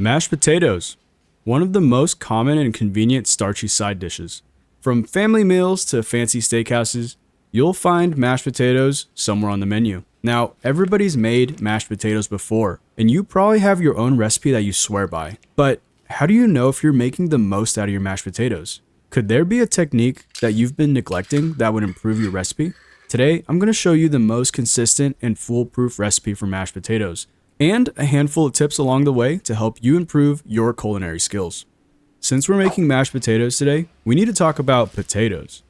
Mashed potatoes, one of the most common and convenient starchy side dishes. From family meals to fancy steakhouses, you'll find mashed potatoes somewhere on the menu. Now, everybody's made mashed potatoes before, and you probably have your own recipe that you swear by. But how do you know if you're making the most out of your mashed potatoes? Could there be a technique that you've been neglecting that would improve your recipe? Today, I'm going to show you the most consistent and foolproof recipe for mashed potatoes, and a handful of tips along the way to help you improve your culinary skills. Since we're making mashed potatoes today, we need to talk about potatoes.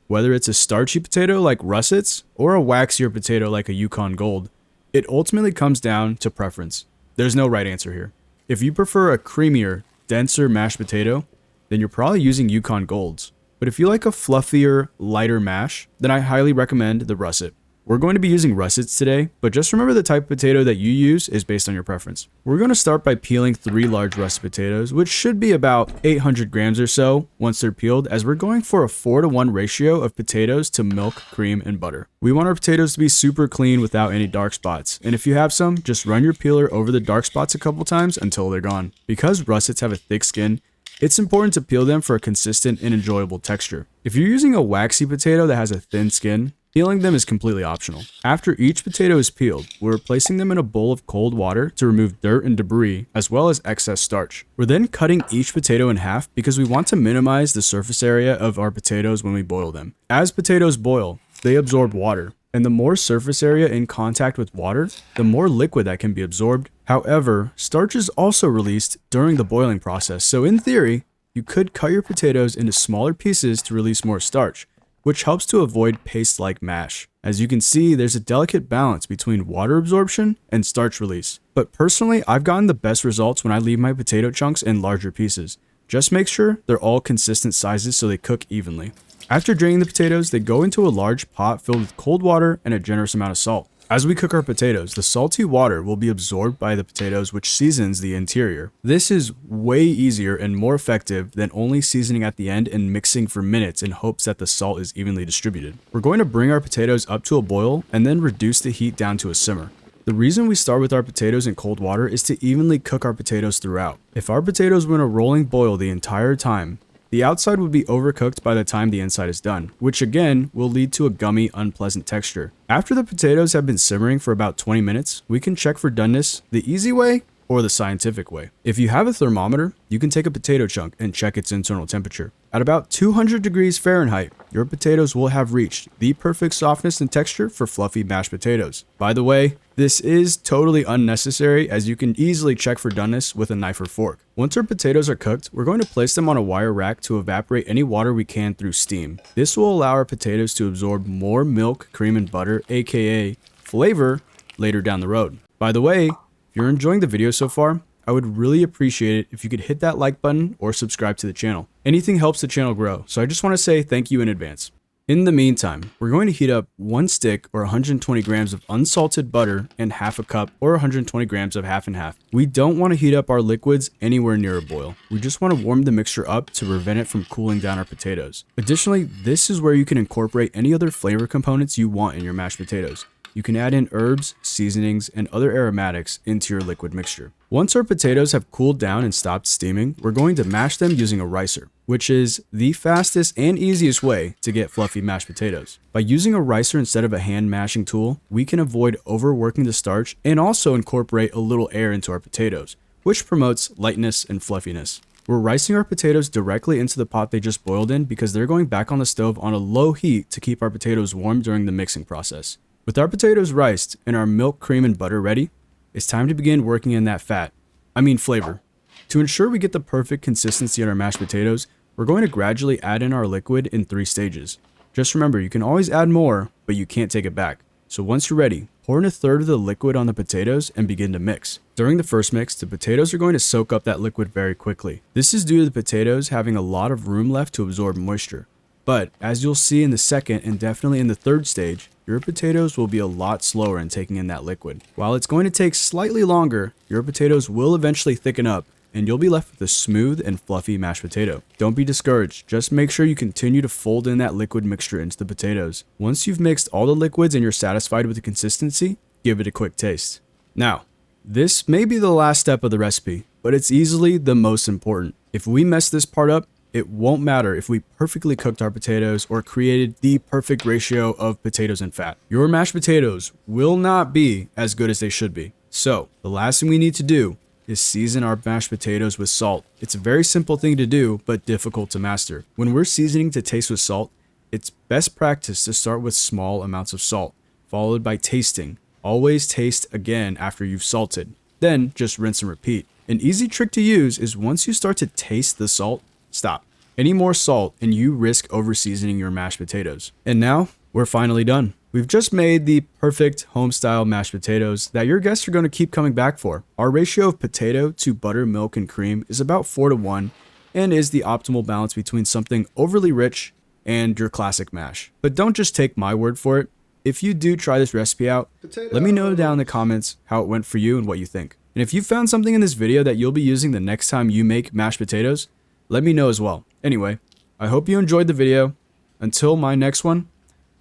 Whether it's a starchy potato like russets or a waxier potato like a Yukon Gold, it ultimately comes down to preference. There's no right answer here. If you prefer a creamier, denser mashed potato, then you're probably using Yukon Golds. But if you like a fluffier, lighter mash, then I highly recommend the russet. We're going to be using russets today, but just remember the type of potato that you use is based on your preference. We're going to start by peeling 3 large russet potatoes, which should be about 800 grams or so once they're peeled, as we're going for a 4-to-1 ratio of potatoes to milk, cream, and butter. We want our potatoes to be super clean without any dark spots, and if you have some, just run your peeler over the dark spots a couple times until they're gone. Because russets have a thick skin, it's important to peel them for a consistent and enjoyable texture. If you're using a waxy potato that has a thin skin, peeling them is completely optional. After each potato is peeled, we're placing them in a bowl of cold water to remove dirt and debris, as well as excess starch. We're then cutting each potato in half because we want to minimize the surface area of our potatoes when we boil them. As potatoes boil, they absorb water, and the more surface area in contact with water, the more liquid that can be absorbed. However, starch is also released during the boiling process, so in theory, you could cut your potatoes into smaller pieces to release more starch, which helps to avoid paste-like mash. As you can see, there's a delicate balance between water absorption and starch release. But personally, I've gotten the best results when I leave my potato chunks in larger pieces. Just make sure they're all consistent sizes so they cook evenly. After draining the potatoes, they go into a large pot filled with cold water and a generous amount of salt. As we cook our potatoes, the salty water will be absorbed by the potatoes, which seasons the interior. This is way easier and more effective than only seasoning at the end and mixing for minutes in hopes that the salt is evenly distributed. We're going to bring our potatoes up to a boil and then reduce the heat down to a simmer. The reason we start with our potatoes in cold water is to evenly cook our potatoes throughout. If our potatoes were in a rolling boil the entire time, the outside would be overcooked by the time the inside is done, which again will lead to a gummy, unpleasant texture. After the potatoes have been simmering for about 20 minutes, we can check for doneness the easy way or the scientific way. If you have a thermometer, you can take a potato chunk and check its internal temperature. At about 200 degrees Fahrenheit, your potatoes will have reached the perfect softness and texture for fluffy mashed potatoes. By the way, this is totally unnecessary, as you can easily check for doneness with a knife or fork. Once our potatoes are cooked, we're going to place them on a wire rack to evaporate any water we can through steam. This will allow our potatoes to absorb more milk, cream, and butter, aka flavor, later down the road. By the way, if you're enjoying the video so far, I would really appreciate it if you could hit that like button or subscribe to the channel. Anything helps the channel grow, so I just want to say thank you in advance. In the meantime, we're going to heat up 1 stick or 120 grams of unsalted butter and half a cup or 120 grams of half and half. We don't want to heat up our liquids anywhere near a boil. We just want to warm the mixture up to prevent it from cooling down our potatoes. Additionally, this is where you can incorporate any other flavor components you want in your mashed potatoes. You can add in herbs, seasonings, and other aromatics into your liquid mixture. Once our potatoes have cooled down and stopped steaming, we're going to mash them using a ricer, which is the fastest and easiest way to get fluffy mashed potatoes. By using a ricer instead of a hand mashing tool, we can avoid overworking the starch and also incorporate a little air into our potatoes, which promotes lightness and fluffiness. We're ricing our potatoes directly into the pot they just boiled in because they're going back on the stove on a low heat to keep our potatoes warm during the mixing process. With our potatoes riced and our milk, cream, and butter ready, it's time to begin working in that flavor. To ensure we get the perfect consistency on our mashed potatoes, we're going to gradually add in our liquid in 3 stages. Just remember, you can always add more, but you can't take it back. So once you're ready, pour in 1/3 of the liquid on the potatoes and begin to mix. During the first mix, the potatoes are going to soak up that liquid very quickly. This is due to the potatoes having a lot of room left to absorb moisture. But as you'll see in the second and definitely in the third stage, your potatoes will be a lot slower in taking in that liquid. While it's going to take slightly longer, your potatoes will eventually thicken up and you'll be left with a smooth and fluffy mashed potato. Don't be discouraged, just make sure you continue to fold in that liquid mixture into the potatoes. Once you've mixed all the liquids and you're satisfied with the consistency, give it a quick taste. Now, this may be the last step of the recipe, but it's easily the most important. If we mess this part up, it won't matter if we perfectly cooked our potatoes or created the perfect ratio of potatoes and fat. Your mashed potatoes will not be as good as they should be. So, the last thing we need to do is season our mashed potatoes with salt. It's a very simple thing to do, but difficult to master. When we're seasoning to taste with salt, it's best practice to start with small amounts of salt, followed by tasting. Always taste again after you've salted. Then just rinse and repeat. An easy trick to use is once you start to taste the salt, stop. Any more salt and you risk over seasoning your mashed potatoes. And now we're finally done. We've just made the perfect home-style mashed potatoes that your guests are going to keep coming back for. Our ratio of potato to butter, milk, and cream is about 4-1 and is the optimal balance between something overly rich and your classic mash. But don't just take my word for it. If you do try this recipe out, let me know down in the comments how it went for you and what you think. And if you found something in this video that you'll be using the next time you make mashed potatoes, let me know as well. Anyway, I hope you enjoyed the video. Until my next one,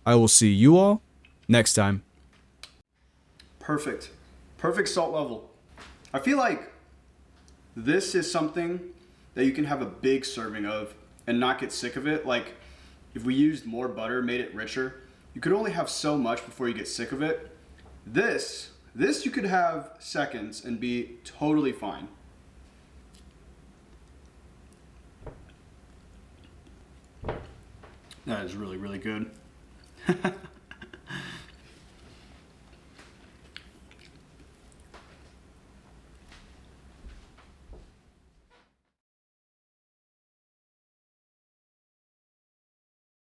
I will see you all next time. Perfect. Perfect salt level. I feel like this is something that you can have a big serving of and not get sick of it. Like if we used more butter, made it richer, you could only have so much before you get sick of it. This you could have seconds and be totally fine. That is really, really good.